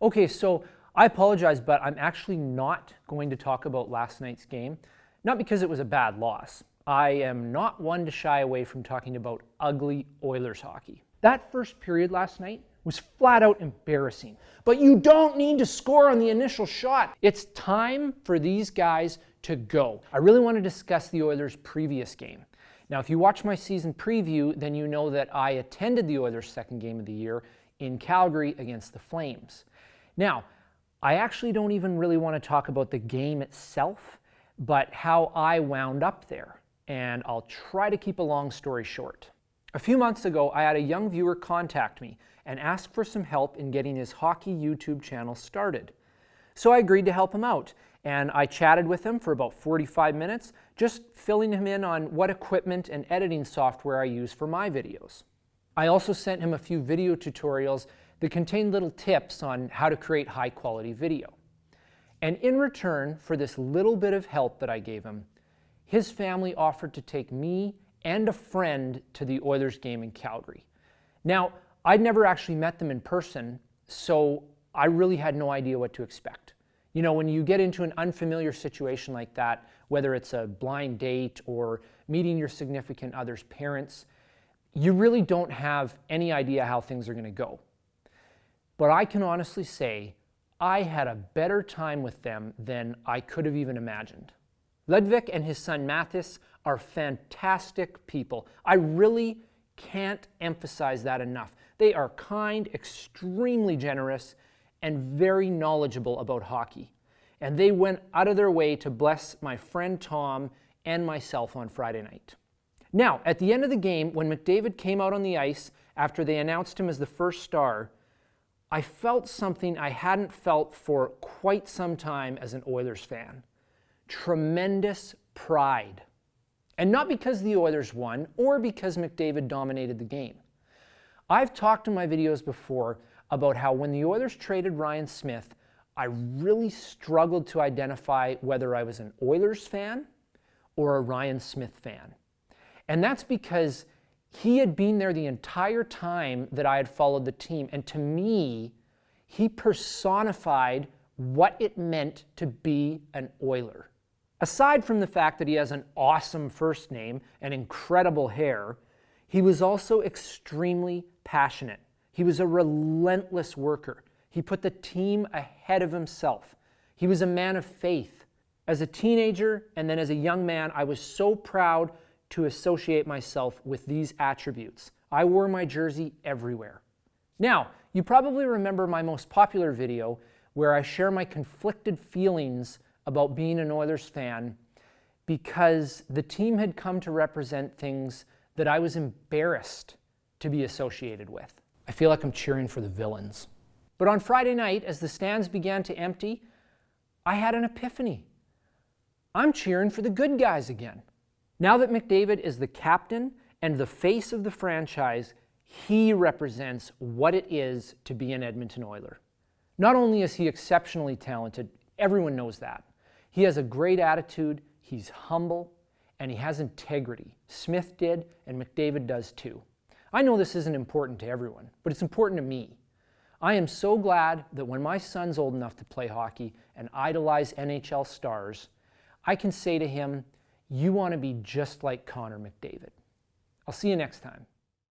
Okay, so I apologize, but I'm actually not going to talk about last night's game. Not because it was a bad loss. I am not one to shy away from talking about ugly Oilers hockey. That first period last night was flat out embarrassing. But you don't need to score on the initial shot. It's time for these guys to go. I really want to discuss the Oilers' previous game. Now, if you watch my season preview, then you know that I attended the Oilers' second game of the year in Calgary against the Flames. Now, I actually don't even really want to talk about the game itself, but how I wound up there. And I'll try to keep a long story short. A few months ago, I had a young viewer contact me and ask for some help in getting his hockey YouTube channel started. So I agreed to help him out, and I chatted with him for about 45 minutes, just filling him in on what equipment and editing software I use for my videos. I also sent him a few video tutorials that contained little tips on how to create high-quality video. And in return for this little bit of help that I gave him, his family offered to take me and a friend to the Oilers game in Calgary. Now, I'd never actually met them in person, so I really had no idea what to expect. You know, when you get into an unfamiliar situation like that, whether it's a blind date or meeting your significant other's parents, you really don't have any idea how things are going to go. But I can honestly say I had a better time with them than I could have even imagined. Ludwig and his son Mathis are fantastic people. I really can't emphasize that enough. They are kind, extremely generous, and very knowledgeable about hockey. And they went out of their way to bless my friend Tom and myself on Friday night. Now, at the end of the game, when McDavid came out on the ice after they announced him as the first star, I felt something I hadn't felt for quite some time as an Oilers fan. Tremendous pride. And not because the Oilers won or because McDavid dominated the game. I've talked in my videos before about how when the Oilers traded Ryan Smith, I really struggled to identify whether I was an Oilers fan or a Ryan Smith fan. And that's because he had been there the entire time that I had followed the team. And to me, he personified what it meant to be an Oiler. Aside from the fact that he has an awesome first name and incredible hair, he was also extremely passionate. He was a relentless worker. He put the team ahead of himself. He was a man of faith. As a teenager and then as a young man, I was so proud to associate myself with these attributes. I wore my jersey everywhere. Now, you probably remember my most popular video where I share my conflicted feelings about being an Oilers fan because the team had come to represent things that I was embarrassed to be associated with. I feel like I'm cheering for the villains. But on Friday night, as the stands began to empty, I had an epiphany. I'm cheering for the good guys again. Now that McDavid is the captain and the face of the franchise, he represents what it is to be an Edmonton Oiler. Not only is he exceptionally talented, everyone knows that. He has a great attitude, he's humble, and he has integrity. Smith did, and McDavid does too. I know this isn't important to everyone, but it's important to me. I am so glad that when my son's old enough to play hockey and idolize NHL stars, I can say to him, you want to be just like Connor McDavid. I'll see you next time.